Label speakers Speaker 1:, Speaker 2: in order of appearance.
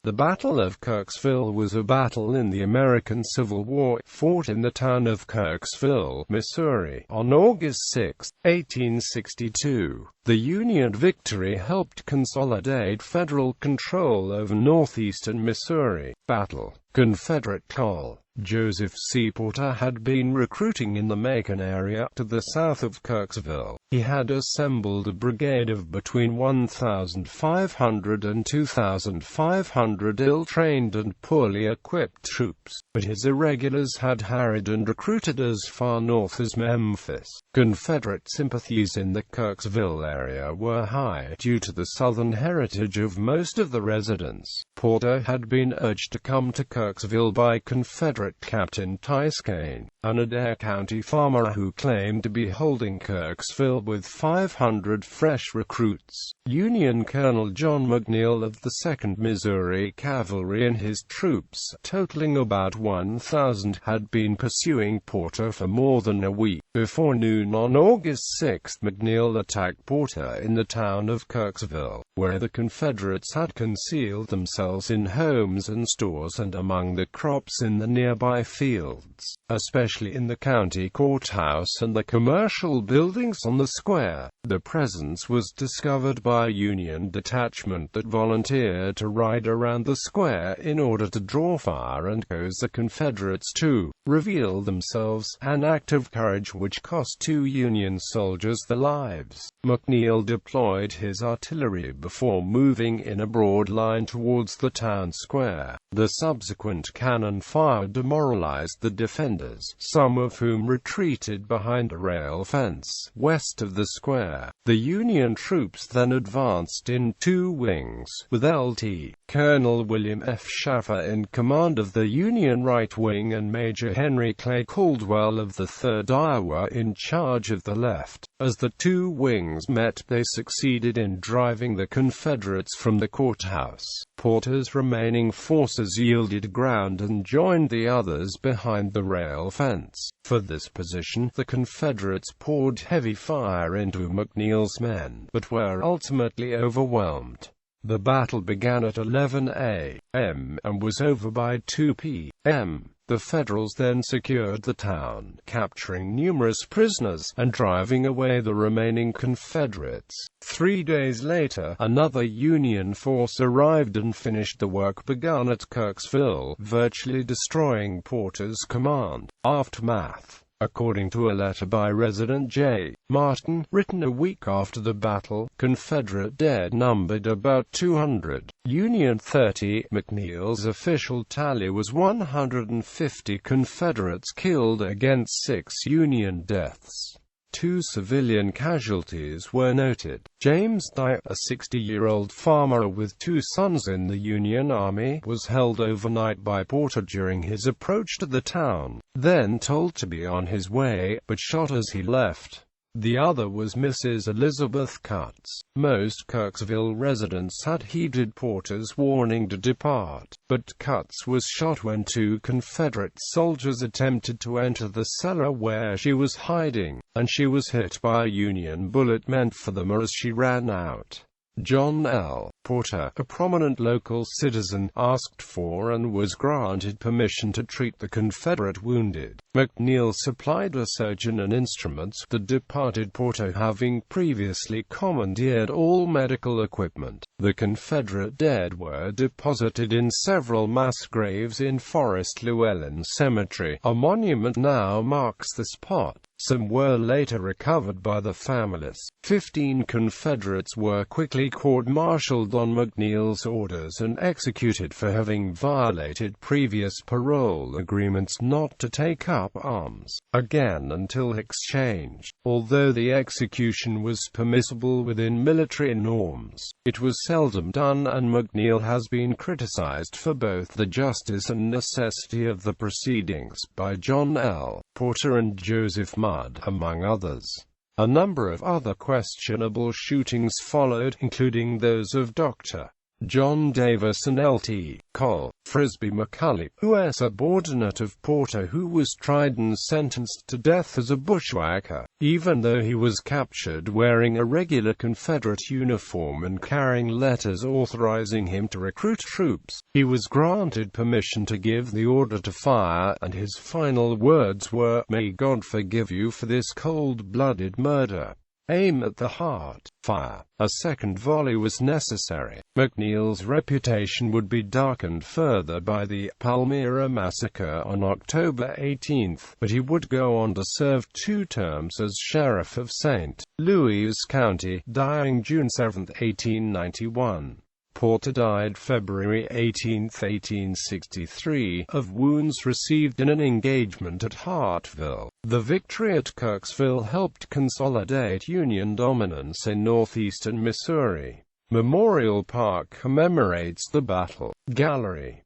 Speaker 1: The Battle of Kirksville was a battle in the American Civil War, fought in the town of Kirksville, Missouri, on August 6, 1862. The Union victory helped consolidate federal control over northeastern Missouri. Battle. Confederate Col. Joseph C. Porter had been recruiting in the Macon area, to the south of Kirksville. He had assembled a brigade of between 1,500 and 2,500 ill-trained and poorly equipped troops, but his irregulars had harried and recruited as far north as Memphis. Confederate sympathies in the Kirksville area were high due to the Southern heritage of most of the residents. Porter had been urged to come to Kirksville by Confederate Captain Tiskane, an Adair County farmer who claimed to be holding Kirksville with 500 fresh recruits. Union Colonel John McNeil of the 2nd Missouri Cavalry and his troops, totaling about 1,000, had been pursuing Porter for more than a week. Before noon on August 6, McNeil attacked Porter in the town of Kirksville, where the Confederates had concealed themselves in homes and stores and among the crops in the nearby fields, especially in the county courthouse and the commercial buildings on the square. The presence was discovered by a Union detachment that volunteered to ride around the square in order to draw fire and cause the Confederates to reveal themselves, an act of courage which cost 2 Union soldiers their lives. McNeil deployed his artillery before moving in a broad line towards the town square. The subsequent cannon fire demoralized the defenders, some of whom retreated behind a rail fence west of the square. The Union troops then advanced in 2 wings, with Lt. Colonel William F. Schaffer in command of the Union right wing and Major Henry Clay Caldwell of the 3rd Iowa in charge of the left. As the 2 wings met, they succeeded in driving the Confederates from the courthouse. Porter's remaining forces yielded ground and joined the others behind the rail fence. For this position, the Confederates poured heavy fire into McNeil's men, but were ultimately overwhelmed. The battle began at 11 a.m. and was over by 2 p.m. The Federals then secured the town, capturing numerous prisoners, and driving away the remaining Confederates. 3 days later, another Union force arrived and finished the work begun at Kirksville, virtually destroying Porter's command. Aftermath. According to a letter by resident J. Martin, written a week after the battle, Confederate dead numbered about 200. Union 30. McNeil's official tally was 150 Confederates killed against 6 Union deaths. 2 civilian casualties were noted. James Dye, a 60-year-old farmer with 2 sons in the Union Army, was held overnight by Porter during his approach to the town, then told to be on his way, but shot as he left. The other was Mrs. Elizabeth Cutts. Most Kirksville residents had heeded Porter's warning to depart, but Cutts was shot when 2 Confederate soldiers attempted to enter the cellar where she was hiding, and she was hit by a Union bullet meant for them as she ran out. John L. Porter, a prominent local citizen, asked for and was granted permission to treat the Confederate wounded. McNeil supplied a surgeon and instruments, the departed Porter having previously commandeered all medical equipment. The Confederate dead were deposited in several mass graves in Forest Llewellyn Cemetery. A monument now marks the spot. Some were later recovered by the families. 15 Confederates were quickly court-martialed on McNeil's orders and executed for having violated previous parole agreements not to take up arms again until exchange. Although the execution was permissible within military norms, it was seldom done, and McNeil has been criticized for both the justice and necessity of the proceedings by John L. Porter and Joseph Mudd, among others. A number of other questionable shootings followed, including those of Dr. John Davis and L.T. Col. Frisbee McCulley, U.S. subordinate of Porter, who was tried and sentenced to death as a bushwhacker, even though he was captured wearing a regular Confederate uniform and carrying letters authorizing him to recruit troops. He was granted permission to give the order to fire, and his final words were, "May God forgive you for this cold-blooded murder. Aim at the heart. Fire." A second volley was necessary. McNeil's reputation would be darkened further by the Palmyra massacre on October 18, but he would go on to serve 2 terms as sheriff of St. Louis County, dying June 7, 1891. Porter died February 18, 1863, of wounds received in an engagement at Hartville. The victory at Kirksville helped consolidate Union dominance in northeastern Missouri. Memorial Park commemorates the battle. Gallery.